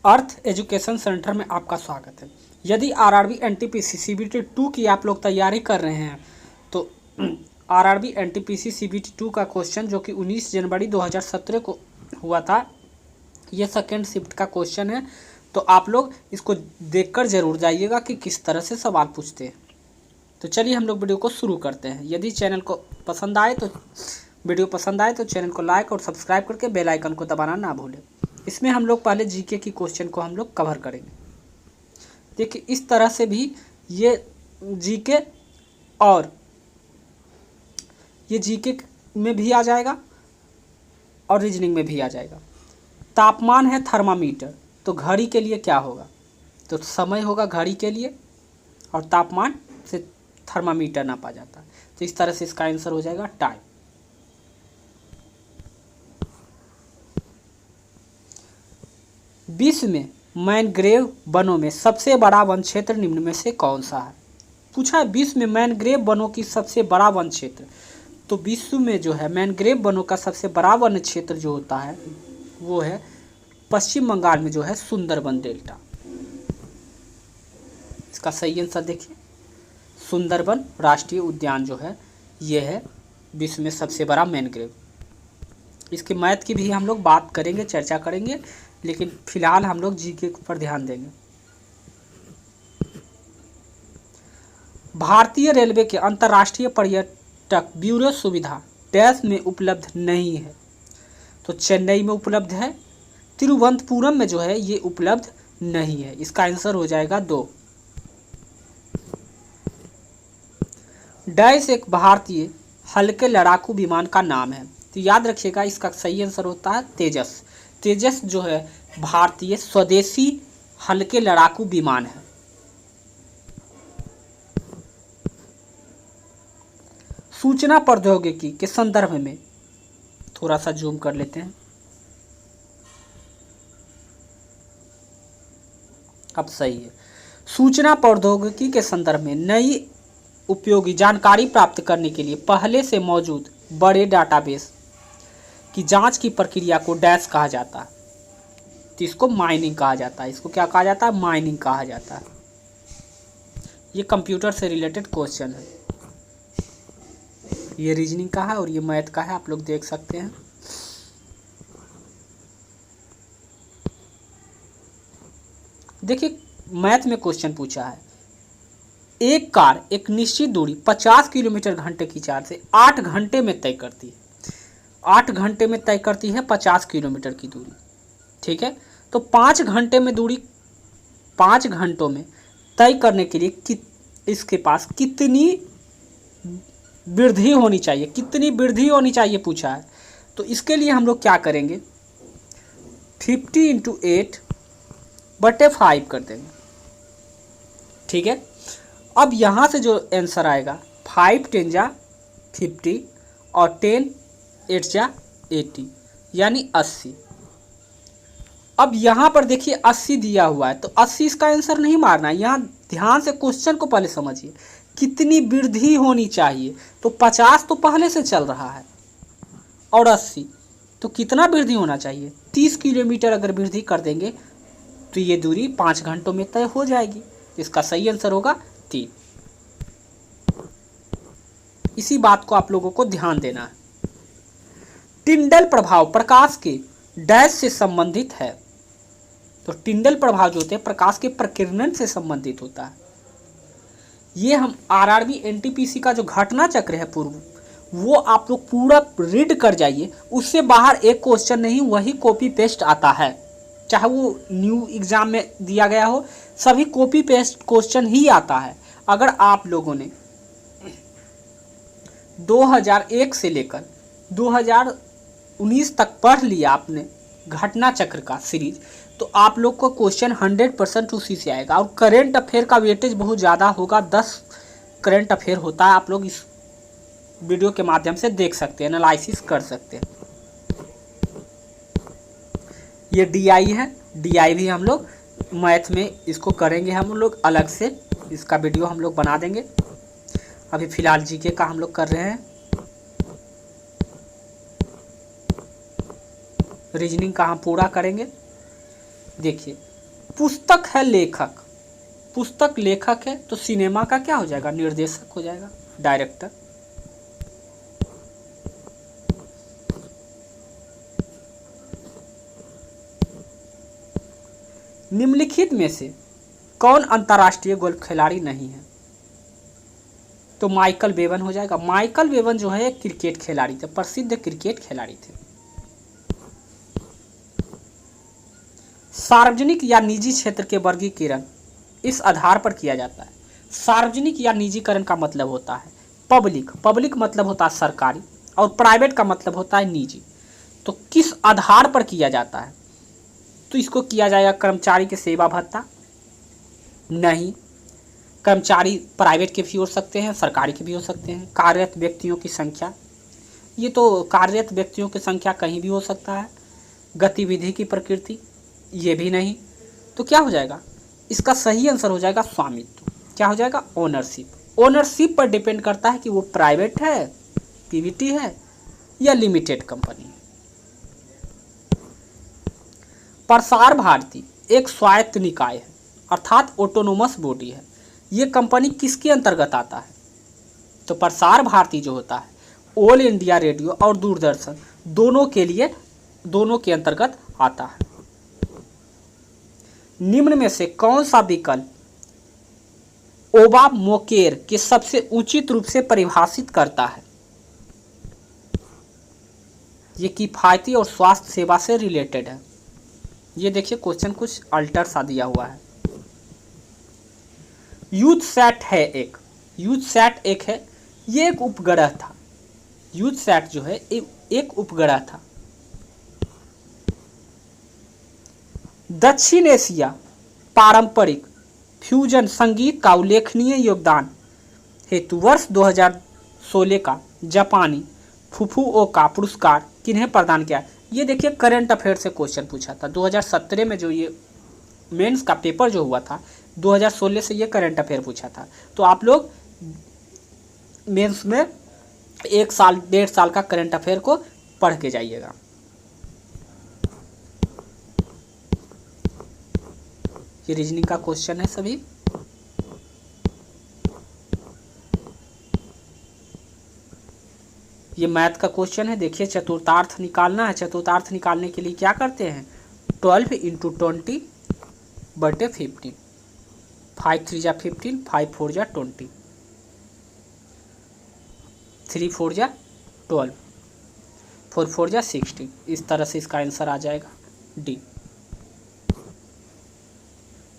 अर्थ education centre में आपका स्वागत है। यदि आरआरबी एनटीपीसी सीबीटी 2 की आप लोग तैयारी कर रहे हैं तो आरआरबी एनटीपीसी सीबीटी 2 का क्वेश्चन जो कि 19 जनवरी 2017 को हुआ था, ये सेकेंड शिफ्ट का क्वेश्चन है। तो आप लोग इसको देखकर ज़रूर जाइएगा कि किस तरह से सवाल पूछते हैं। तो चलिए हम लोग वीडियो को शुरू करते हैं। यदि चैनल को पसंद आए तो चैनल को लाइक और सब्सक्राइब करके बेल आइकन को दबाना ना भूलें। इसमें हम लोग पहले जीके की क्वेश्चन को हम लोग कवर करेंगे। देखिए इस तरह से भी ये जीके और ये जीके में भी आ जाएगा और रीजनिंग में भी आ जाएगा। तापमान है थर्मामीटर, तो घड़ी के लिए क्या होगा? तो समय होगा घड़ी के लिए और तापमान से थर्मामीटर नापा जाता है। तो इस तरह से इसका आंसर हो जाएगा टाइम। विश्व में मैनग्रोव वनों में सबसे बड़ा वन क्षेत्र निम्न में से कौन सा है? पूछा है विश्व में मैनग्रोव वनों की सबसे बड़ा वन क्षेत्र। तो विश्व में जो है मैनग्रोव वनों का सबसे बड़ा वन क्षेत्र जो होता है वो है पश्चिम बंगाल में जो है सुंदरबन डेल्टा। इसका सही आंसर देखिए, सुंदरबन राष्ट्रीय उद्यान जो है ये है विश्व में सबसे बड़ा मैनग्रोव। इसकी मैथ की भी हम लोग बात करेंगे, चर्चा करेंगे, लेकिन फिलहाल हम लोग जीके पर ध्यान देंगे। भारतीय रेलवे के अंतर्राष्ट्रीय पर्यटक ब्यूरो सुविधा डैश में उपलब्ध नहीं है। तो चेन्नई में उपलब्ध है, तिरुवनंतपुरम में जो है ये उपलब्ध नहीं है। इसका आंसर हो जाएगा 2। डैश एक भारतीय हल्के लड़ाकू विमान का नाम है। तो याद रखिएगा इसका सही आंसर होता है तेजस। तेजस जो है भारतीय स्वदेशी हल्के लड़ाकू विमान है। सूचना प्रौद्योगिकी के संदर्भ में थोड़ा सा जूम कर लेते हैं। अब सही है। सूचना प्रौद्योगिकी के संदर्भ में नई उपयोगी जानकारी प्राप्त करने के लिए पहले से मौजूद बड़े डाटाबेस की जांच की प्रक्रिया को डैश कहा जाता है। तो इसको माइनिंग कहा जाता है। इसको क्या कहा जाता है? माइनिंग कहा जाता है। ये कंप्यूटर से रिलेटेड क्वेश्चन है। ये रीजनिंग का है और ये मैथ का है, आप लोग देख सकते हैं। देखिए मैथ में क्वेश्चन पूछा है, एक कार एक निश्चित दूरी 50 किलोमीटर घंटे की चाल से 8 घंटे में तय करती है। 8 घंटे में तय करती है 50 किलोमीटर की दूरी, ठीक है। तो 5 घंटे में दूरी 5 घंटों में तय करने के लिए इसके पास कितनी वृद्धि होनी चाहिए? कितनी वृद्धि होनी चाहिए पूछा है। तो इसके लिए हम लोग क्या करेंगे, 50 × 8/5 कर देंगे, ठीक है। अब यहाँ से जो आंसर आएगा 5 × 10 = 50 और 10 × 8 = 80 यानी 80। अब यहाँ पर देखिए 80 दिया हुआ है, तो 80 इसका आंसर नहीं मारना है। यहाँ ध्यान से क्वेश्चन को पहले समझिए, कितनी वृद्धि होनी चाहिए। तो 50 तो पहले से चल रहा है और 80, तो कितना वृद्धि होना चाहिए? 30 किलोमीटर अगर वृद्धि कर देंगे तो ये दूरी 5 घंटों में तय हो जाएगी। इसका सही आंसर होगा 3। इसी बात को आप लोगों को ध्यान देना है। टिंडल प्रभाव प्रकाश के डैश से संबंधित है। तो टिंडल प्रभाव जो होते हैं प्रकाश के प्रकीर्णन से संबंधित होता है। ये हम आरआरबी एनटीपीसी का जो घटना चक्र है पूर्व, वो आप लोग पूरा रीड कर जाइए। उससे बाहर एक क्वेश्चन नहीं, वही कॉपी पेस्ट आता है। चाहे वो न्यू एग्जाम में दिया गया हो, सभी कॉपी पेस्ट क्वेश्चन ही आता है। अगर आप लोगों ने 2001 से लेकर 2019 तक पढ़ लिया आपने घटना चक्र का सीरीज, तो आप लोग को क्वेश्चन 100% उसी से आएगा। और करेंट अफेयर का वेटेज बहुत ज़्यादा होगा, 10 करेंट अफेयर होता है। आप लोग इस वीडियो के माध्यम से देख सकते हैं, एनालिसिस कर सकते हैं। ये डीआई है, डीआई भी हम लोग मैथ में इसको करेंगे, हम लोग अलग से इसका वीडियो हम लोग बना देंगे। अभी फिलहाल जीके का हम लोग कर रहे हैं। रीजनिंग का हम पूरा करेंगे। देखिए पुस्तक है लेखक, पुस्तक लेखक है तो सिनेमा का क्या हो जाएगा, निर्देशक हो जाएगा, डायरेक्टर। निम्नलिखित में से कौन अंतर्राष्ट्रीय गोल्फ खिलाड़ी नहीं है, तो माइकल बेवन हो जाएगा। माइकल बेवन जो है क्रिकेट खिलाड़ी थे, प्रसिद्ध क्रिकेट खिलाड़ी थे। सार्वजनिक या निजी क्षेत्र के वर्गीकरण इस आधार पर किया जाता है। सार्वजनिक या निजीकरण का मतलब होता है पब्लिक, पब्लिक मतलब होता है सरकारी, और प्राइवेट का मतलब होता है निजी। तो किस आधार पर किया जाता है, तो इसको किया जाएगा कर्मचारी के सेवा भत्ता, नहीं, कर्मचारी प्राइवेट के भी हो सकते हैं, सरकारी के भी हो सकते हैं। कार्यरत व्यक्तियों की संख्या, ये तो कार्यरत व्यक्तियों की संख्या कहीं भी हो सकता है। गतिविधि की प्रकृति, ये भी नहीं। तो क्या हो जाएगा, इसका सही आंसर हो जाएगा स्वामित्व। क्या हो जाएगा, ओनरशिप। ओनरशिप पर डिपेंड करता है कि वो प्राइवेट है, पीवीटी है, या लिमिटेड कंपनी है। प्रसार भारती एक स्वायत्त निकाय है, अर्थात ऑटोनोमस बॉडी है। ये कंपनी किसके अंतर्गत आता है, तो प्रसार भारती जो होता है ऑल इंडिया रेडियो और दूरदर्शन दोनों के लिए, दोनों के अंतर्गत आता है। निम्न में से कौन सा विकल्प ओबामोकेर के सबसे उचित रूप से परिभाषित करता है, ये किफायती और स्वास्थ्य सेवा से रिलेटेड है। ये देखिए क्वेश्चन कुछ अल्टर सा दिया हुआ है। यूथसैट है एक, यूथसैट एक है, ये एक उपग्रह था। यूथसैट जो है एक उपग्रह था। दक्षिण एशिया पारंपरिक फ्यूजन संगीत का उल्लेखनीय योगदान हेतु वर्ष 2016 का जापानी फुकुओका पुरस्कार किन्हें प्रदान किया। ये देखिए करंट अफेयर से क्वेश्चन पूछा था 2017 में, जो ये मेंस का पेपर जो हुआ था 2016 से, ये करंट अफेयर पूछा था। तो आप लोग मेंस में 1 साल 1.5 साल का करंट अफेयर को पढ़ के जाइएगा। ये रीजनिंग का क्वेश्चन है सभी। ये मैथ का क्वेश्चन है। देखिए चतुर्थार्थ निकालना है। चतुर्थार्थ निकालने के लिए क्या करते हैं, 12 × 20/15, 5 3 जा 15, 5 4 जा 20, 3 4 जा 12, 4 4 जा 16। इस तरह से इसका आंसर आ जाएगा डी।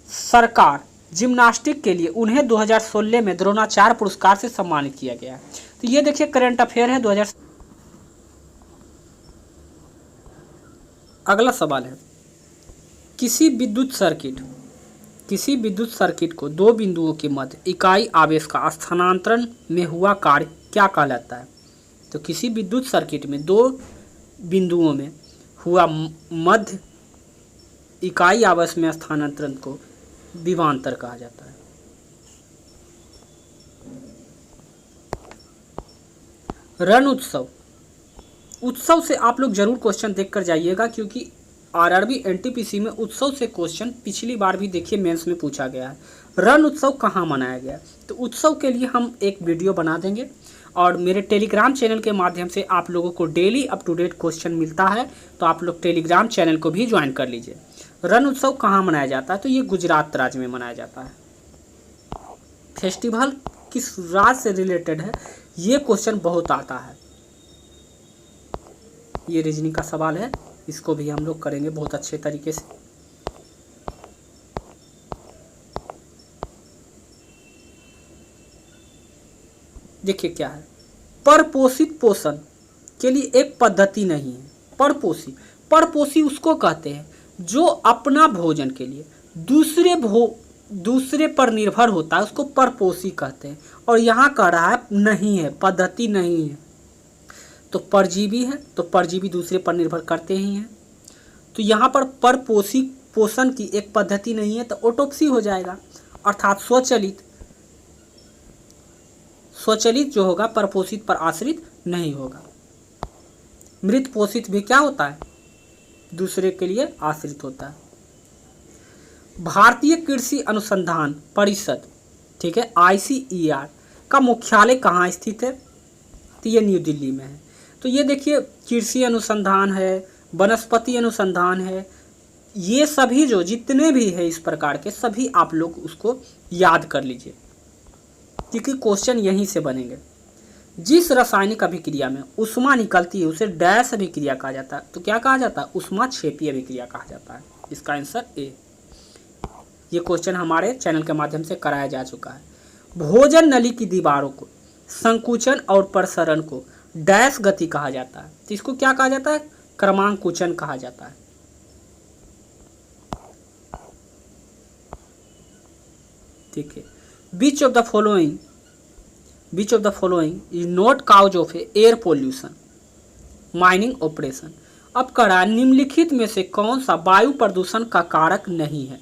सरकार जिम्नास्टिक के लिए उन्हें 2016 में द्रोणाचार्य पुरस्कार से सम्मानित किया गया। तो ये देखिए करंट अफेयर है 2000। अगला सवाल है, किसी विद्युत सर्किट को दो बिंदुओं के मध्य इकाई आवेश का स्थानांतरण में हुआ कार्य क्या कहलाता है। तो किसी विद्युत सर्किट में दो बिंदुओं में हुआ मध्य इकाई आवेश में स्थानांतरण को विभवांतर कहा जाता है। रण उत्सव से आप लोग जरूर क्वेश्चन देख कर जाइएगा, क्योंकि आरआरबी एनटीपीसी में उत्सव से क्वेश्चन पिछली बार भी देखिए मेंस में पूछा गया है। रण उत्सव कहाँ मनाया गया, तो उत्सव के लिए हम एक वीडियो बना देंगे, और मेरे टेलीग्राम चैनल के माध्यम से आप लोगों को daily up to date question मिलता है, तो आप लोग टेलीग्राम चैनल को भी ज्वाइन कर लीजिए। रण उत्सव कहाँ मनाया जाता है, तो ये गुजरात राज्य में मनाया जाता है। फेस्टिवल किस राज्य से रिलेटेड है, ये क्वेश्चन बहुत आता है। ये रीजनिंग का सवाल है, इसको भी हम लोग करेंगे बहुत अच्छे तरीके से। देखिए क्या है, परपोषित पोषण के लिए एक पद्धति नहीं है। परपोषी उसको कहते हैं जो अपना भोजन के लिए दूसरे पर निर्भर होता है, उसको परपोषी कहते हैं। और यहाँ कह रहा है नहीं है, पद्धति नहीं है, तो परजीवी है, तो परजीवी दूसरे पर निर्भर करते ही हैं। तो यहाँ पर परपोषी पोषण की एक पद्धति नहीं है, तो ऑटोप्सी हो जाएगा, अर्थात स्वचालित जो होगा परपोषित पर आश्रित नहीं होगा। मृत पोषित भी क्या होता है, दूसरे के लिए आश्रित होता है। भारतीय कृषि अनुसंधान परिषद, ठीक है, ICAR का मुख्यालय कहाँ स्थित है? तो ये न्यू दिल्ली में है। तो ये देखिए कृषि अनुसंधान है, वनस्पति अनुसंधान है, ये सभी जो जितने भी है इस प्रकार के सभी आप लोग उसको याद कर लीजिए, क्योंकि क्वेश्चन यहीं से बनेंगे। जिस रासायनिक अभिक्रिया में उष्मा निकलती है उसे डैश अभिक्रिया कहा जाता है। तो क्या कहा जाता है? उष्मा क्षेपी अभिक्रिया कहा जाता है। इसका आंसर ए। ये क्वेश्चन हमारे चैनल के माध्यम से कराया जा चुका है। भोजन नली की दीवारों को संकुचन और प्रसरण को डैश गति कहा जाता है। तो इसको क्या कहा जाता है? क्रमांकुचन कहा जाता है। ठीक है। Which of the following is not cause of air pollution mining operation. अब कड़ा निम्नलिखित में से कौन सा वायु प्रदूषण का कारक नहीं है?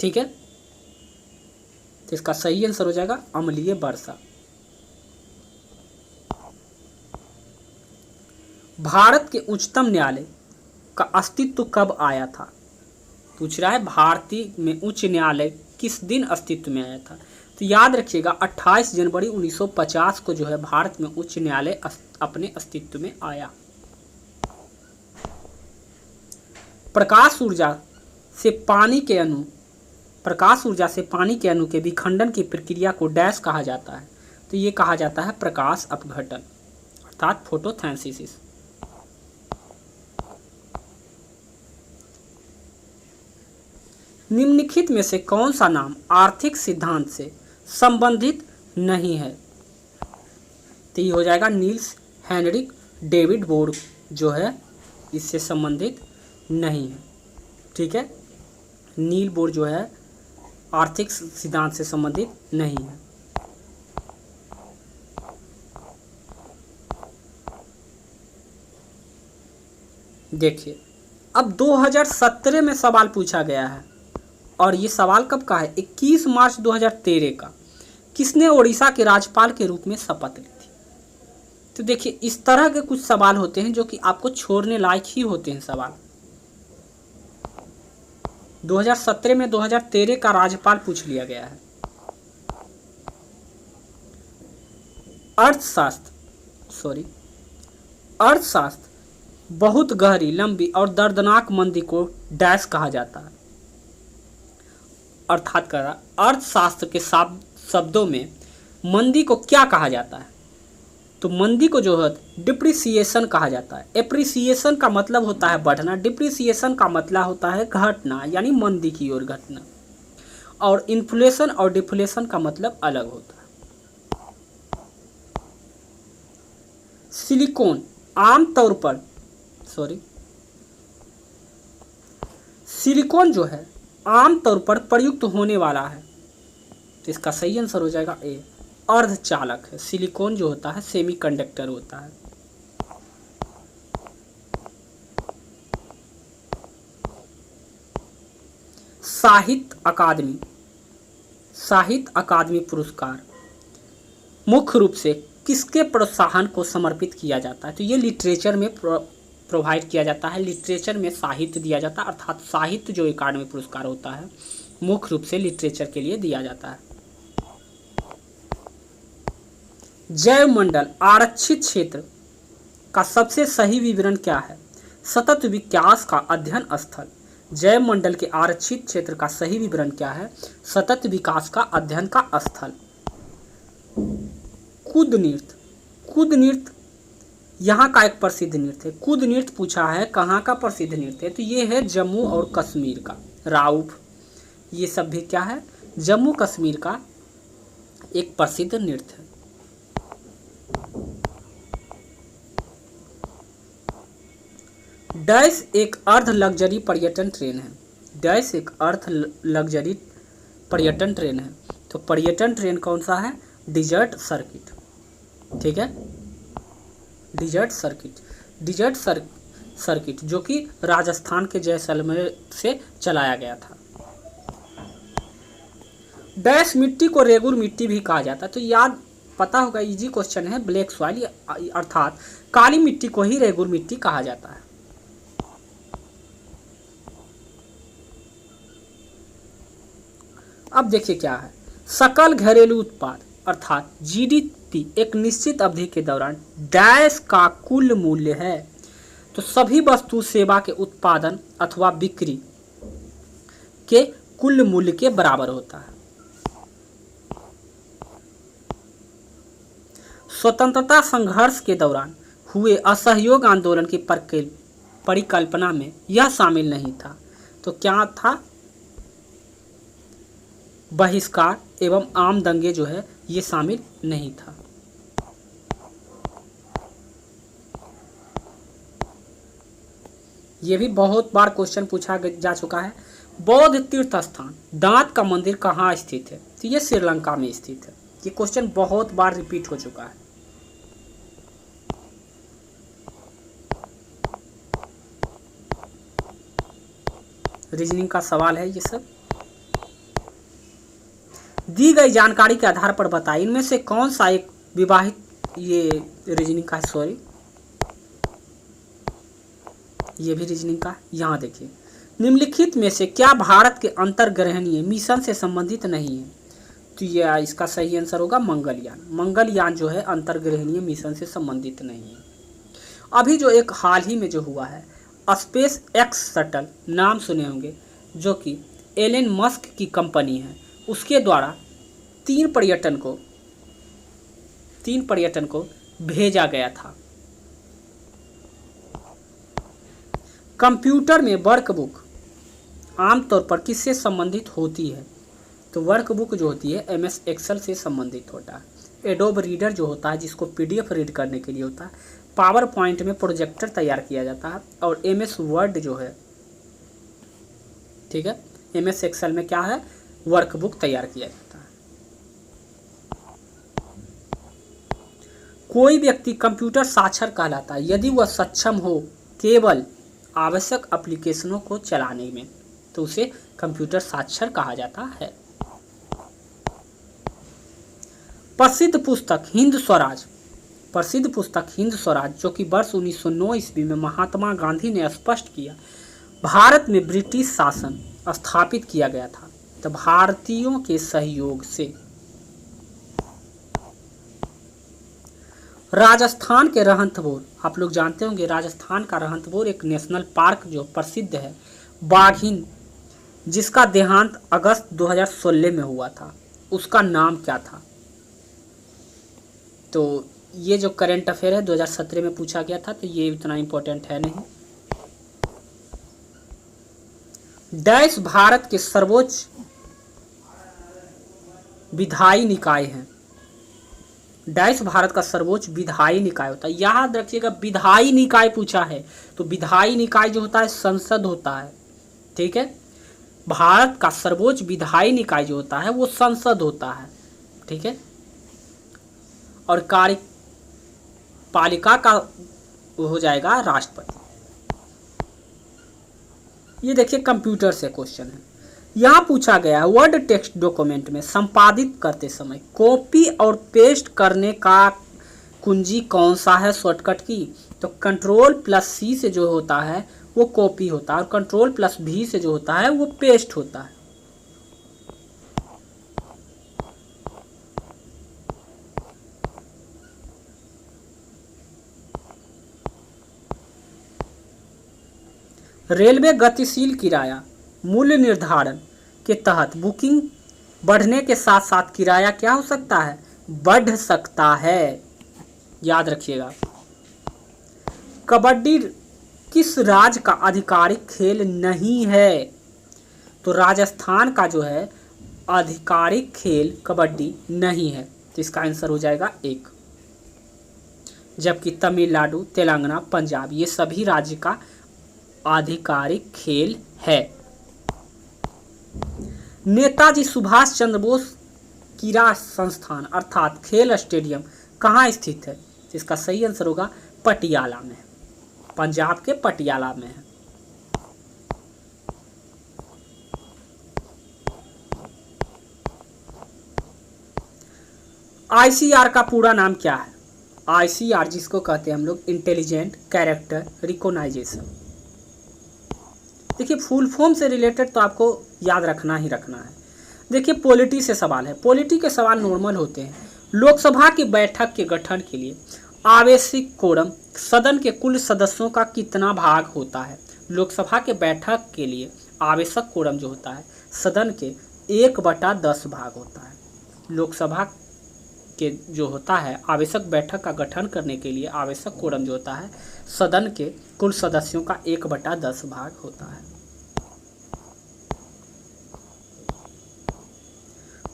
ठीक है, तो इसका सही आंसर हो जाएगा अम्लीय वर्षा। भारत के उच्चतम न्यायालय का अस्तित्व कब आया था? पूछ रहा है भारतीय में उच्च न्यायालय किस दिन अस्तित्व में आया था। तो याद रखिएगा 28 जनवरी 1950 को जो है भारत में उच्च न्यायालय अपने अस्तित्व में आया। प्रकाश ऊर्जा से पानी के अणु के विखंडन की प्रक्रिया को डैश कहा जाता है। तो ये कहा जाता है प्रकाश अपघटन अर्थात फोटोसिंथेसिस। निम्नलिखित में से कौन सा नाम आर्थिक सिद्धांत से संबंधित नहीं है? तो ये हो जाएगा नील्स हेनरिक डेविड बोर जो है इससे संबंधित नहीं है। ठीक है, नील बोर जो है आर्थिक सिद्धांत से संबंधित नहीं है। देखिए अब 2017 में सवाल पूछा गया है और ये सवाल कब का है? 21 मार्च 2013 का। किसने ओडिशा के राज्यपाल के रूप में शपथ ली थी? तो देखिए इस तरह के कुछ सवाल होते हैं जो कि आपको छोड़ने लायक ही होते हैं सवाल। 2017 में 2013 का राज्यपाल पूछ लिया गया है। अर्थशास्त्र बहुत गहरी, लंबी और दर्दनाक मंदी को डैश कहा जाता है। अर्थात अर्थशास्त्र के शब्दों में मंदी को क्या कहा जाता है? तो मंदी को जो है डिप्रिसिएशन कहा जाता है। एप्रिसिएशन का मतलब होता है बढ़ना, डिप्रिसिएशन का मतलब होता है घटना, यानी मंदी की ओर घटना। और इन्फ्लेशन और डिफ्लेशन का मतलब अलग होता है। सिलिकॉन जो है आमतौर पर प्रयुक्त होने वाला है। तो इसका सही आंसर हो जाएगा ए, अर्धचालक है। सिलिकॉन जो होता है सेमीकंडक्टर होता है। साहित्य अकादमी पुरस्कार मुख्य रूप से किसके प्रोत्साहन को समर्पित किया जाता है? तो ये लिटरेचर में प्रोवाइड किया जाता है। लिटरेचर में साहित्य दिया जाता है, अर्थात साहित्य जो अकादमी पुरस्कार होता है मुख्य रूप से लिटरेचर के लिए दिया जाता है। जैवमंडल आरक्षित क्षेत्र का सबसे सही विवरण क्या है? सतत विकास का अध्ययन स्थल। जैवमंडल के आरक्षित क्षेत्र का सही विवरण क्या है? सतत विकास का अध्ययन का स्थल। कूद नृत्य यहाँ का एक प्रसिद्ध नृत्य है। कूद नृत्य पूछा है कहाँ का प्रसिद्ध नृत्य है? तो ये है जम्मू और कश्मीर का। राउफ ये सब भी क्या है? जम्मू कश्मीर का एक प्रसिद्ध नृत्य है। डैश एक अर्ध लग्जरी पर्यटन ट्रेन है। डैश एक अर्ध लग्जरी पर्यटन ट्रेन है। तो पर्यटन ट्रेन कौन सा है? Desert circuit. ठीक है, डिजर्ट सर्किट जो कि राजस्थान के जैसलमेर से चलाया गया था। डैश मिट्टी को रेगुर मिट्टी भी कहा जाता है। तो याद पता होगा, इजी क्वेश्चन है। ब्लैक सॉइल अर्थात काली मिट्टी को ही रेगुर मिट्टी कहा जाता है। अब देखिए क्या है, सकल घरेलू उत्पाद अर्थात जीडीपी एक निश्चित अवधि के दौरान डैश का कुल मूल्य है। तो सभी वस्तु सेवा के उत्पादन अथवा बिक्री के कुल मूल्य के बराबर होता है। स्वतंत्रता संघर्ष के दौरान हुए असहयोग आंदोलन की परिकल्पना में यह शामिल नहीं था। तो क्या था? बहिष्कार एवं आम दंगे जो है ये शामिल नहीं था। ये भी बहुत बार क्वेश्चन पूछा जा चुका है। बौद्ध तीर्थ स्थान दांत का मंदिर कहाँ स्थित है? तो ये श्रीलंका में स्थित है। ये क्वेश्चन बहुत बार रिपीट हो चुका है। रीजनिंग का सवाल है ये सब। दी गई जानकारी के आधार पर बताइए इनमें से कौन सा एक विवाहित, ये रीजनिंग का, सॉरी ये भी रीजनिंग का। यहाँ देखिए, निम्नलिखित में से क्या भारत के अंतर्ग्रहणीय मिशन से संबंधित नहीं है? तो ये इसका सही आंसर होगा मंगलयान। मंगलयान जो है अंतर्ग्रहणीय मिशन से संबंधित नहीं है। अभी जो एक हाल ही में जो हुआ है, स्पेस एक्स शटल नाम सुने होंगे, जो कि एलन मस्क की कंपनी है, उसके द्वारा तीन पर्यटन को भेजा गया था। कंप्यूटर में वर्कबुक आमतौर पर किससे संबंधित होती है? तो वर्कबुक जो होती है MS एक्सेल से संबंधित होता है। एडोब रीडर जो होता है जिसको PDF रीड करने के लिए होता है। पावर पॉइंट में प्रोजेक्टर तैयार किया जाता है। और MS वर्ड जो है, ठीक है, MS एक्सेल में क्या है, वर्कबुक तैयार किया जाता है। कोई व्यक्ति कंप्यूटर साक्षर कहलाता है यदि वह सक्षम हो केवल आवश्यक एप्लीकेशनों को चलाने में, तो उसे कंप्यूटर साक्षर कहा जाता है। प्रसिद्ध पुस्तक हिंद स्वराज जो कि वर्ष 1909 ईस्वी में महात्मा गांधी ने स्पष्ट किया, भारत में ब्रिटिश शासन स्थापित किया गया था। तो भारतीयों के सहयोग से। राजस्थान के रणथंभौर, आप लोग जानते होंगे राजस्थान का रणथंभौर एक नेशनल पार्क जो प्रसिद्ध है, बाघिन, जिसका देहांत अगस्त 2016 में हुआ था, उसका नाम क्या था? तो ये जो करंट अफेयर है 2017 में पूछा गया था, तो ये इतना इम्पोर्टेंट है नहीं। डैश भारत के सर्वोच्च विधायी निकाय हैं। डैश भारत का सर्वोच्च विधायी निकाय होता है। याद रखिएगा, विधायी निकाय पूछा है, तो विधायी निकाय जो होता है संसद होता है, ठीक है। भारत का सर्वोच्च विधायी निकाय जो होता है वो संसद होता है, ठीक है। और कार्यपालिका का हो जाएगा राष्ट्रपति। ये देखिए कंप्यूटर से क्वेश्चन है, यहाँ पूछा गया है वर्ड टेक्स्ट डॉक्यूमेंट में संपादित करते समय कॉपी और पेस्ट करने का कुंजी कौन सा है शॉर्टकट की? तो Ctrl+C से जो होता है वो कॉपी होता है और Ctrl+V से जो होता है वो पेस्ट होता है। रेलवे गतिशील किराया मूल्य निर्धारण के तहत बुकिंग बढ़ने के साथ साथ किराया क्या हो सकता है? बढ़ सकता है। याद रखिएगा। कबड्डी किस राज्य का आधिकारिक खेल नहीं है? तो राजस्थान का जो है आधिकारिक खेल कबड्डी नहीं है, तो इसका आंसर हो जाएगा 1। जबकि तमिलनाडु, तेलंगाना, पंजाब ये सभी राज्य का आधिकारिक खेल है। नेताजी सुभाष चंद्र बोस क्रीड़ा संस्थान अर्थात खेल स्टेडियम कहाँ स्थित है? इसका सही आंसर होगा पटियाला में, पंजाब के पटियाला में है। ICR का पूरा नाम क्या है? ICR जिसको कहते हैं हम लोग इंटेलिजेंट कैरेक्टर रिकॉग्नाइजेशन। देखिए फुल फॉर्म से रिलेटेड तो आपको याद रखना ही रखना है। देखिए पॉलिटी से सवाल है। पॉलिटी के सवाल नॉर्मल होते हैं। लोकसभा की बैठक के गठन के लिए आवश्यक कोरम सदन के कुल सदस्यों का कितना भाग होता है? लोकसभा के बैठक के लिए आवश्यक कोरम जो होता है सदन के 1/10 भाग होता है। लोकसभा के जो होता है आवश्यक बैठक का गठन करने के लिए आवश्यक कोरम जो होता है सदन के कुल सदस्यों का 1/10 भाग होता है।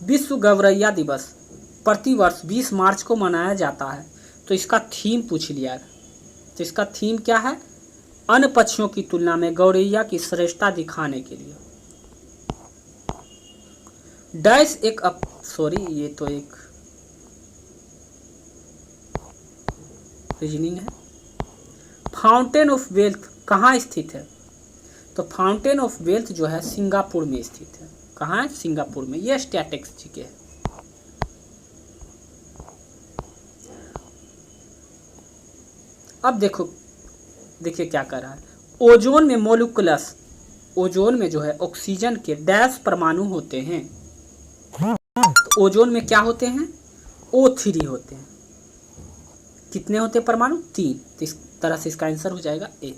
विश्व गौरैया दिवस प्रतिवर्ष 20 मार्च को मनाया जाता है, तो इसका थीम पूछ लिया है। तो इसका थीम क्या है? अन्य पक्षियों की तुलना में गौरैया की श्रेष्ठता दिखाने के लिए। डैश एक ये तो एक रीजनिंग है। फाउंटेन ऑफ वेल्थ कहाँ स्थित है? तो फाउंटेन ऑफ वेल्थ जो है सिंगापुर में स्थित है। कहाँ है? सिंगापुर में। यह स्टैटिक्स जी है। अब देखिए क्या कर रहा है। ओजोन में मोलिकुलस, ओजोन में जो है ऑक्सीजन के डैश परमाणु होते हैं। तो ओजोन में क्या होते हैं? O3 होते हैं। कितने होते हैं परमाणु? 3। तो इस तरह से इसका आंसर हो जाएगा ए।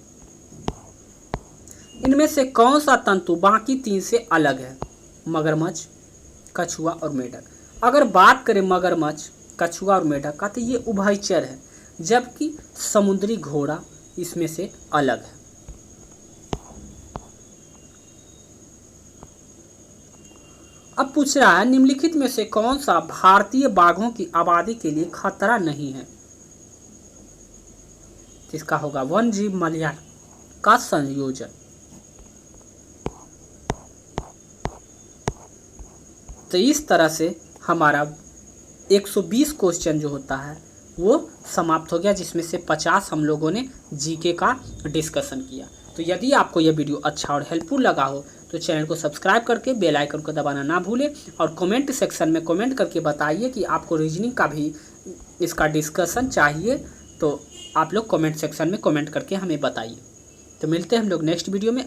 इनमें से कौन सा तंतु बाकी 3 से अलग है? मगरमच्छ, कछुआ और मेढक। अगर बात करें मगरमच्छ, कछुआ और मेढक का तो ये उभयचर है, जबकि समुद्री घोड़ा इसमें से अलग है। अब पूछ रहा है निम्नलिखित में से कौन सा भारतीय बाघों की आबादी के लिए खतरा नहीं है? इसका होगा वन्यजीव मलयार का संयोजन। तो इस तरह से हमारा 120 क्वेश्चन जो होता है वो समाप्त हो गया, जिसमें से 50 हम लोगों ने जीके का डिस्कशन किया। तो यदि आपको यह वीडियो अच्छा और हेल्पफुल लगा हो तो चैनल को सब्सक्राइब करके बेल आइकन को दबाना ना भूलें, और कमेंट सेक्शन में कमेंट करके बताइए कि आपको रीजनिंग का भी इसका डिस्कशन चाहिए। तो आप लोग कमेंट सेक्शन में कमेंट करके हमें बताइए। तो मिलते हैं हम लोग नेक्स्ट वीडियो में।